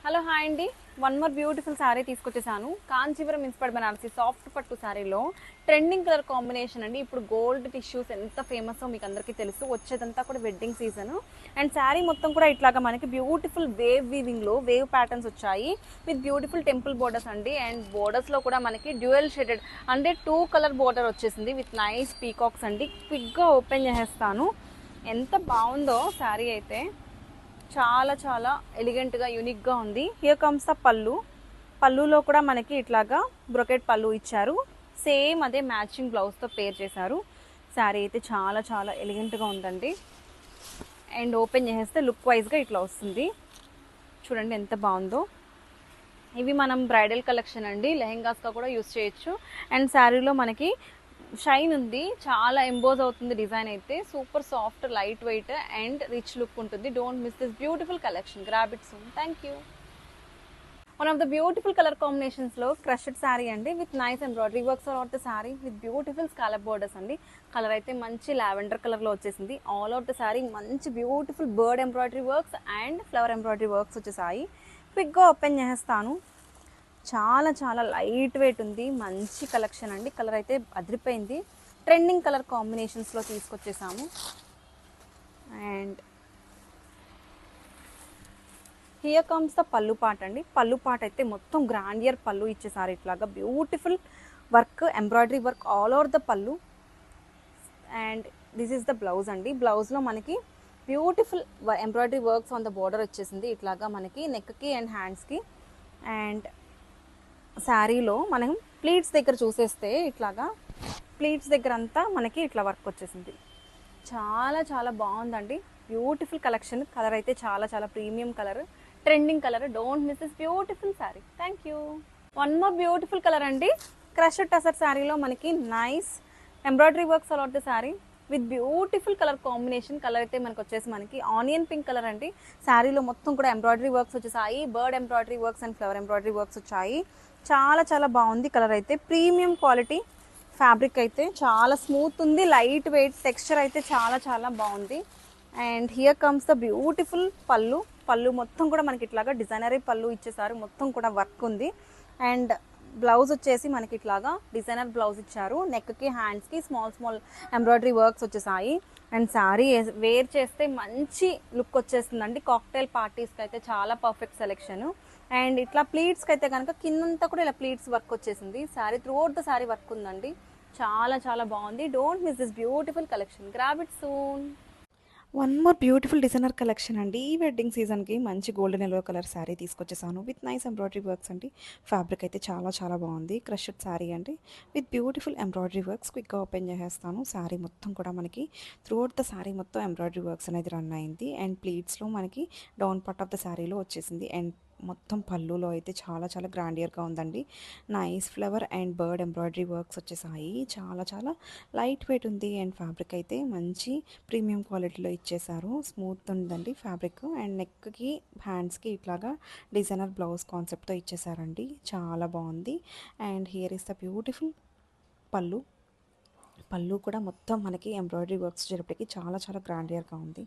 Hello hi అండి. One more beautiful sari తీసుకొచ్చేసాను. Kanchivaram inspired Banarasi soft పట్టు శారీలో ట్రెండింగ్ కలర్ కాంబినేషన్ అండి. ఇప్పుడు గోల్డ్ టిష్యూస్ ఎంత ఫేమస్ మీకు అందరికీ తెలుసు. వచ్చేదంతా కూడా వెడ్డింగ్ సీజన్ అండ్ శారీ మొత్తం కూడా ఇట్లాగా మనకి బ్యూటిఫుల్ వేవ్ వీవింగ్లో వేవ్ ప్యాటర్న్స్ వచ్చాయి విత్ బ్యూటిఫుల్ టెంపుల్ బోర్డర్స్ అండి. అండ్ బోర్డర్స్లో కూడా మనకి డ్యూయల్ షేడెడ్ అంటే 2 కలర్ బోర్డర్ వచ్చేసింది విత్ నైస్ పీకాక్స్ అండి. క్విక్గా ఓపెన్ చేసేస్తాను. ఎంత బాగుందో శారీ అయితే, చాలా చాలా ఎలిగెంట్గా యూనిక్గా ఉంది. హియర్ కమ్స్ ద పళ్ళు. పళ్ళులో కూడా మనకి ఇట్లాగా బ్రొకెట్ పళ్ళు ఇచ్చారు. సేమ్ అదే మ్యాచింగ్ బ్లౌజ్తో పేర్ చేశారు. శారీ అయితే చాలా చాలా ఎలిగెంట్గా ఉందండి. అండ్ ఓపెన్ చేసేస్తే లుక్ వైజ్గా ఇట్లా వస్తుంది. చూడండి ఎంత బాగుందో. ఇవి మనం బ్రైడల్ కలెక్షన్ అండి, లెహెంగాస్గా కూడా యూస్ చేయొచ్చు. అండ్ శారీలో మనకి షైన్ ఉంది, చాలా ఎంబోజ్ అవుతుంది డిజైన్ అయితే. Super soft, light weight and rich look ఉంటుంది. Don't miss this beautiful collection. Grab it soon. Thank you. One of the beautiful colour కాంబినేషన్స్లో క్రష్డ్ శారీ అండి with nice embroidery works all out the sari with beautiful scallop borders అండి. Colour అయితే మంచి lavender కలర్లో వచ్చేసింది. All out the sari మంచి beautiful bird embroidery works and flower embroidery works వచ్చేసాయి. క్విక్గా ఓపెన్ చేస్తాను. చాలా చాలా లైట్ వెయిట్ ఉంది. మంచి కలెక్షన్ అండి. కలర్ అయితే అదిరిపోయింది. ట్రెండింగ్ కలర్ కాంబినేషన్స్లో తీసుకొచ్చేసాము. And here comes the pallu part అండి. పళ్ళు పార్ట్ అయితే మొత్తం గ్రాండియర్ పళ్ళు ఇచ్చేసారు. ఇట్లాగా beautiful work, embroidery work all over the pallu. And this is the blouse అండి. బ్లౌజ్లో మనకి beautiful embroidery works on the border వచ్చేసింది. ఇట్లాగా మనకి నెక్కి అండ్ హ్యాండ్స్కి. అండ్ శారీలో మనం ప్లీట్స్ దగ్గర చూసేస్తే ఇట్లాగా ప్లీట్స్ దగ్గర అంతా మనకి ఇట్లా వర్క్ వచ్చేసింది. చాలా చాలా బాగుందండి. Beautiful collection. కలర్ అయితే చాలా చాలా premium colour, trending colour. Don't miss this beautiful sari. Thank you. One more beautiful colour అండి. క్రష్డ్ టసర్ శారీలో మనకి nice embroidery works all out the sari with beautiful colour combination. Colour అయితే మనకి వచ్చేసి మనకి ఆనియన్ పింక్ కలర్ అండి. శారీలో మొత్తం కూడా ఎంబ్రాయిడరీ వర్క్స్ వచ్చేసాయి. Bird embroidery works and flower embroidery works వచ్చాయి. చాలా చాలా బాగుంది. కలర్ అయితే ప్రీమియం క్వాలిటీ. ఫ్యాబ్రిక్ అయితే చాలా స్మూత్ ఉంది. లైట్ వెయిట్ టెక్స్చర్ అయితే చాలా చాలా బాగుంది. And here comes the beautiful పళ్ళు. పళ్ళు మొత్తం కూడా మనకి ఇట్లాగా డిజైనరీ పళ్ళు ఇచ్చేసారు. మొత్తం కూడా వర్క్ ఉంది. అండ్ బ్లౌజ్ వచ్చేసి మనకి ఇట్లాగా డిజైనర్ బ్లౌజ్ ఇచ్చారు. నెక్కి హ్యాండ్స్కి స్మాల్ స్మాల్ ఎంబ్రాయిడరీ వర్క్స్ వచ్చేసాయి. అండ్ శారీ వేర్ చేస్తే మంచి లుక్ వచ్చేస్తుందండి. కాక్టైల్ పార్టీస్కి అయితే చాలా పర్ఫెక్ట్ సెలెక్షన్. అండ్ ఇట్లా ప్లీట్స్కి అయితే కనుక కిందంతా కూడా ఇలా ప్లీట్స్ వర్క్ వచ్చేసింది. Sari throughout the sari work ఉందండి. చాలా చాలా బాగుంది. Don't miss this beautiful collection. Grab it soon. One more beautiful designer collection అండి. ఈ వెడ్డింగ్ సీజన్కి మంచి గోల్డెన్ ఎల్లో కలర్ శారీ తీసుకొచ్చేసాను విత్ నైస్ ఎంబ్రాయిడరీ వర్క్స్ అండి. ఫ్యాబ్రిక్ అయితే చాలా చాలా బాగుంది. క్రష్డ్ శారీ అండి విత్ బ్యూటిఫుల్ ఎంబ్రాయిడరీ వర్క్స్. క్విక్గా ఓపెన్ చేసేస్తాను. శారీ మొత్తం కూడా మనకి త్రూ అవుట్ ద శారీ మొత్తం ఎంబ్రాయిడరీ వర్క్స్ అనేది రన్ అయింది. అండ్ ప్లీట్స్లో మనకి డౌన్ పార్ట్ ఆఫ్ ద శారీలో వచ్చేసింది. అండ్ మొత్తం పళ్ళులో అయితే చాలా చాలా గ్రాండియర్గా ఉందండి. Nice flower and bird embroidery works వచ్చేసాయి. చాలా చాలా లైట్ వెయిట్ ఉంది. అండ్ ఫ్యాబ్రిక్ అయితే మంచి ప్రీమియం క్వాలిటీలో ఇచ్చేసారు. స్మూత్ ఉందండి ఫ్యాబ్రిక్. అండ్ నెక్కి హ్యాండ్స్కి ఇట్లాగా డిజైనర్ బ్లౌజ్ కాన్సెప్ట్తో ఇచ్చేసారండి. చాలా బాగుంది. And here is the beautiful పళ్ళు. పళ్ళు కూడా మొత్తం మనకి ఎంబ్రాయిడరీ వర్క్స్ జరిపేకి చాలా చాలా గ్రాండియర్గా ఉంది.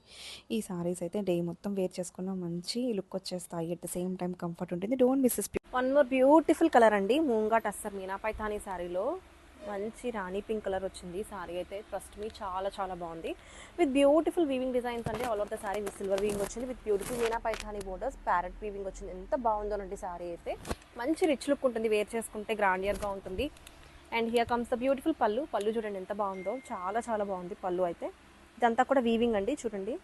ఈ సారీస్ అయితే డే మొత్తం వేర్ చేసుకున్న మంచి లుక్ వచ్చేస్తాయి. At the same time comfort ఉంటుంది. Don't miss. One more beautiful colour అండి. మూంగా టస్సర్ మీనా పైథానీ శారీలో మంచి రాణి పింక్ కలర్ వచ్చింది. శారీ అయితే ట్రస్ట్ మీ చాలా చాలా బాగుంది. విత్ బ్యూటిఫుల్ వీవింగ్ డిజైన్స్ అండి. All of the sari with silver weaving వచ్చింది. With beautiful Meena Paithani borders, parrot weaving వచ్చింది. ఎంత బాగుందోనండి శారీ అయితే. మంచి రిచ్ లుక్ ఉంటుంది. వేర్ చేసుకుంటే గ్రాండియర్గా ఉంటుంది. And here comes the beautiful పళ్ళు. పళ్ళు చూడండి ఎంత బాగుందో. చాలా చాలా బాగుంది పళ్ళు అయితే. ఇదంతా కూడా వీవింగ్ అండి. చూడండి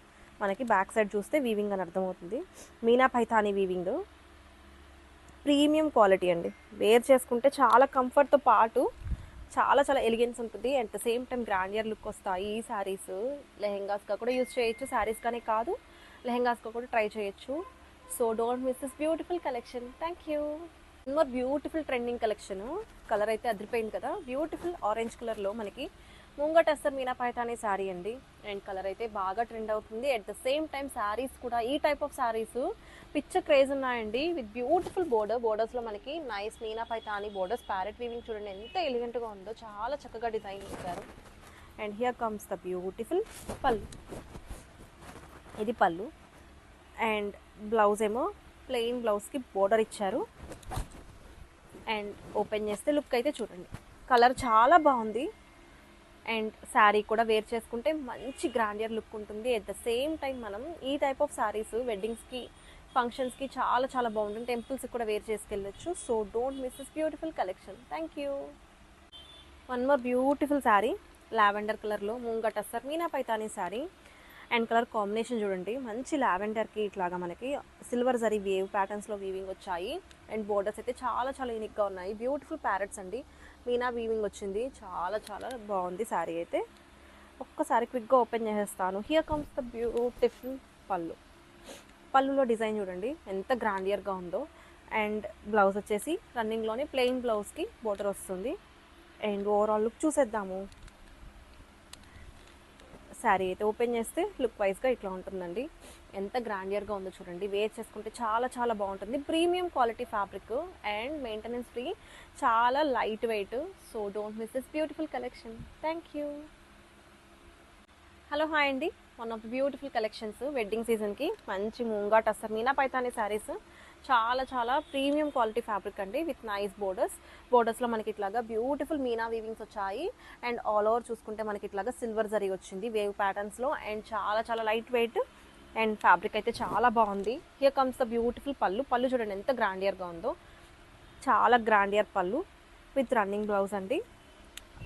మనకి బ్యాక్ సైడ్ చూస్తే వీవింగ్ అని అర్థమవుతుంది. Meena Paithani weaving premium quality అండి. వేర్ చేసుకుంటే చాలా కంఫర్ట్తో పాటు చాలా చాలా ఎలిగెన్స్ ఉంటుంది. At the same time grandeur look వస్తాయి. ఈ శారీస్ లెహెంగాస్గా కూడా యూజ్ చేయొచ్చు. శారీస్గానే కాదు, లెహెంగాస్గా కూడా ట్రై చేయొచ్చు. So don't miss this beautiful collection. Thank you. More beautiful trending collection. Colour అయితే అదిరిపోయింది కదా. బ్యూటిఫుల్ ఆరెంజ్ కలర్లో మనకి ముంగ టస్సర్ మీనా పైథానీ శారీ అండి. అండ్ కలర్ అయితే బాగా ట్రెండ్ అవుతుంది. At the same time saris కూడా ఈ టైప్ ఆఫ్ శారీస్ పిచ్చ క్రేజ్ ఉన్నాయండి. విత్ బ్యూటిఫుల్ బోర్డర్స్లో మనకి nice Meena Paithani borders, parrot weaving చూడండి ఎంత ఎలిగెంట్గా ఉందో. చాలా చక్కగా డిజైన్ చేశారు. And here comes the beautiful పళ్ళు. ఇది పళ్ళు. అండ్ బ్లౌజ్ ఏమో ప్లెయిన్ బ్లౌజ్కి బోర్డర్ ఇచ్చారు. అండ్ ఓపెన్ చేస్తే లుక్ అయితే చూడండి, కలర్ చాలా బాగుంది. అండ్ శారీ కూడా వేర్ చేసుకుంటే మంచి గ్రాండియర్ లుక్ ఉంటుంది. ఎట్ ద సేమ్ టైం మనం ఈ టైప్ ఆఫ్ శారీస్ వెడ్డింగ్స్కి, ఫంక్షన్స్కి చాలా చాలా బాగుంటుంది. టెంపుల్స్కి కూడా వేర్ చేసుకెళ్ళచ్చు. So don't miss this beautiful collection. Thank you. One more beautiful sari, lavender కలర్లో Moonga Tussar Meena Paithani sari. And colour combination చూడండి, మంచి లావెండర్కి ఇట్లాగా మనకి సిల్వర్ జరీ వేవ్ ప్యాటర్న్స్లో వీవింగ్ వచ్చాయి. అండ్ బోర్డర్స్ అయితే చాలా చాలా యూనిక్గా ఉన్నాయి. బ్యూటిఫుల్ ప్యారెట్స్ అండి, మీనా వీవింగ్ వచ్చింది. చాలా చాలా బాగుంది శారీ అయితే. ఒక్కసారి క్విక్గా ఓపెన్ చేసేస్తాను. హియర్ కమ్స్ ద బ్యూటిఫుల్ పళ్ళు. పళ్ళులో డిజైన్ చూడండి ఎంత గ్రాండియర్గా ఉందో. అండ్ బ్లౌజ్ వచ్చేసి రన్నింగ్లోనే ప్లెయిన్ బ్లౌజ్కి బోర్డర్ వస్తుంది. అండ్ ఓవరాల్ లుక్ చూసేద్దాము. శారీ అయితే ఓపెన్ చేస్తే లుక్ వైజ్గా ఇట్లా ఉంటుందండి. ఎంత గ్రాండియర్గా ఉందో చూడండి. వేర్ చేసుకుంటే చాలా చాలా బాగుంటుంది. Premium quality fabric and maintenance free, చాలా light weight. So don't miss this beautiful collection. Thank you. Hello hi అండి. One of the beautiful collections wedding సీజన్కి మంచి మూంగా టస్సర్ మీనా పైతానీ శారీస్. చాలా చాలా ప్రీమియం క్వాలిటీ ఫ్యాబ్రిక్ అండి, విత్ నైస్ బోర్డర్స్లో మనకి ఇట్లాగా బ్యూటిఫుల్ మీనా వీవింగ్స్ వచ్చాయి. అండ్ ఆల్ ఓవర్ చూసుకుంటే మనకి ఇట్లాగా సిల్వర్ జరీ వచ్చింది వేవ్ ప్యాటర్న్స్లో. అండ్ చాలా చాలా లైట్ వెయిట్. అండ్ ఫ్యాబ్రిక్ అయితే చాలా బాగుంది. హియర్ కమ్స్ ద బ్యూటిఫుల్ పళ్ళు చూడండి ఎంత గ్రాండియర్గా ఉందో. చాలా గ్రాండియర్ పళ్ళు విత్ రన్నింగ్ బ్లౌజ్ అండి,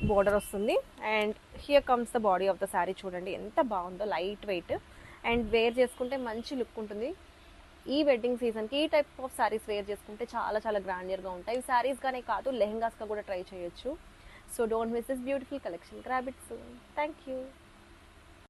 బోర్డర్ వస్తుంది. And here comes the body of the sari చూడండి ఎంత బాగుందో, లైట్ వెయిట్. అండ్ వేర్ చేసుకుంటే మంచి లుక్ ఉంటుంది. ఈ వెడ్డింగ్ సీజన్కి ఈ టైప్ ఆఫ్ శారీస్ వేర్ చేసుకుంటే చాలా చాలా గ్రాండియర్గా ఉంటాయి. ఇవి శారీస్గానే కాదు, లెహెంగాస్గా కూడా ట్రై చేయొచ్చు. So don't miss this beautiful collection. Grab it soon. Thank you.